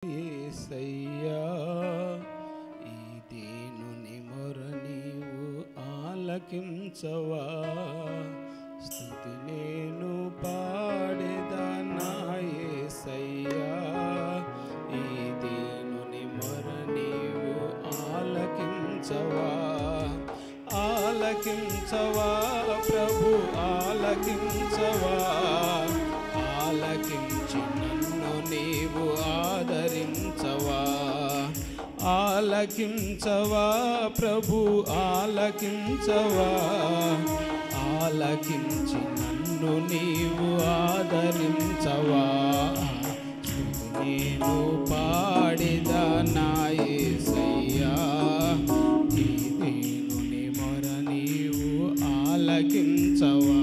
యేసయ్యా ఈ దీనుని మొర నీవు ఆలకించవా. స్తుతి నేను పాడేదా నా యేసయ్యా ఈ దీనుని మొర నీవు ఆలకించవా. ఆలకించవా ప్రభు ఆలకించవా. ఆలకించి నన్ను నీవు ఆదరించవా. ఆలకించవా ప్రభు ఆలకించవా. ఆలకించి నన్ను నీవు ఆదరించవా. నేను పాడిదా నా యేసయ్యా ఈ దీనుని మొర నీవు ఆలకించవా.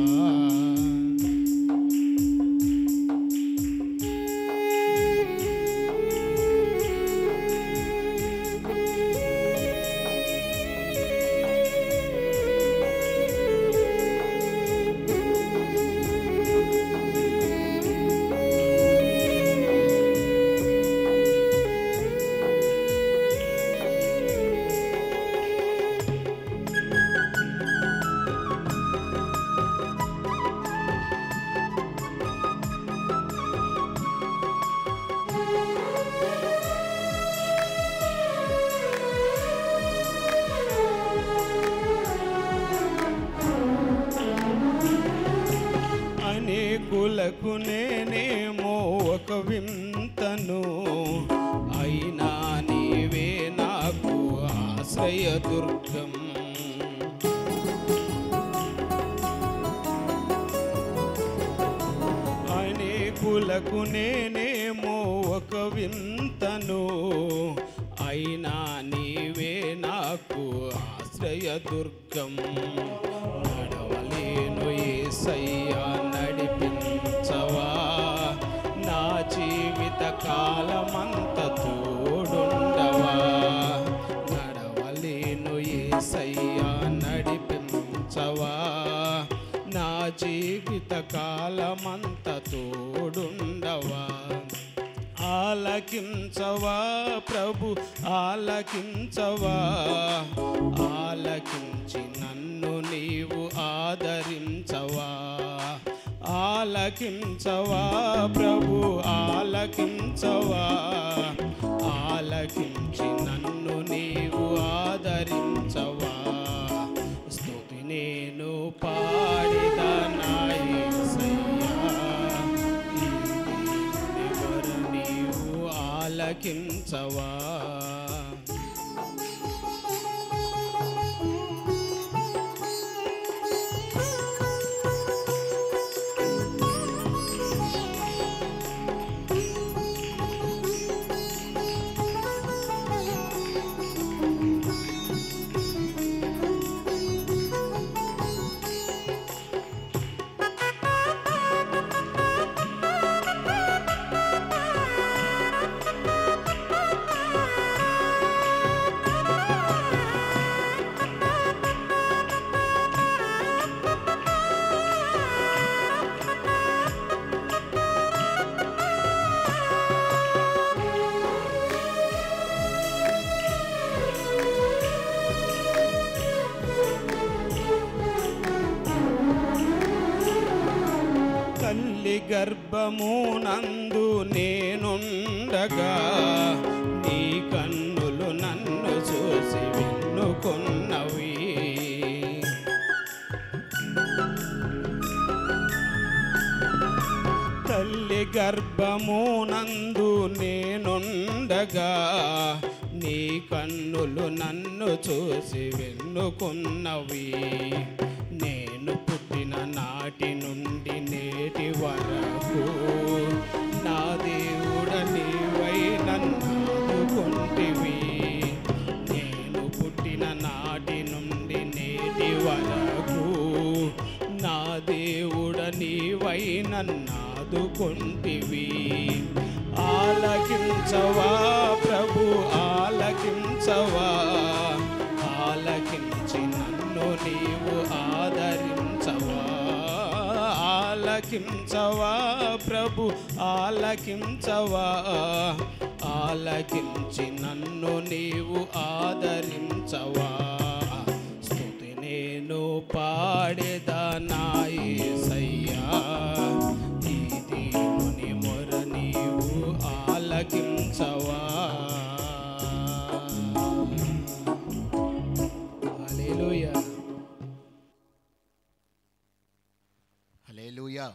అనేకులకు నేనేమో ఒక వింతను, అయినా నీవే నాకు ఆశ్రయదుర్గం. అనేకులకు నేనేమో ఒక వింతను, అయినా నీవే నాకు ఆశ్రయదుర్గం. నడవలేను యేసయ్యా నడిపించవా. నా జీవిత కాలమంత తోడుండవా. నడవలేను యేసయ్యా నడిపించవా. నా జీవిత కాలమంత తోడుండవా. ఆలకించవా ప్రభు ఆలకించవా. ఆలకించి నన్ను నీవు ఆదరించవా. ఆలకించవా ప్రభు ఆలకించవా. ఆలకించి నన్ను నీవు ఆదరించవా. స్తుతి నేను పాడిదా నా యేసయ్యా ఈ దీనుని మొర నీవు ఆలకించవా. తల్లి గర్భమునందు నేనుండగా నీ కన్నులు నన్ను చూసి వెన్నుకొన్నవి. తల్లి గర్భమునందు నేనుండగా నీ కన్నులు నన్ను చూసి వెన్నుకొన్నవి. నేను పుట్టిన నాటి నుండి నేటి వరకు నా దేవుడ నీవై నన్ను ఆదుకొంటివి. నేను పుట్టిన నాటి నుండి నేటి వరకు నా దేవుడ నీవై నన్ను ఆదుకొంటివి. ఆలకించవా ప్రభు ఆలకించవా. ఆలకించి నన్ను నీవు ఆదరించవా. ఆలకించవా ప్రభు ఆలకించవా. ఆలకించి నన్ను నీవు ఆదరించవా. స్తుతి నేను పాడేదా నా యేసయ్యా, ఈ దీనుని మొర నీవు ఆలకించవా. హల్లెలూయా. హల్లెలూయా.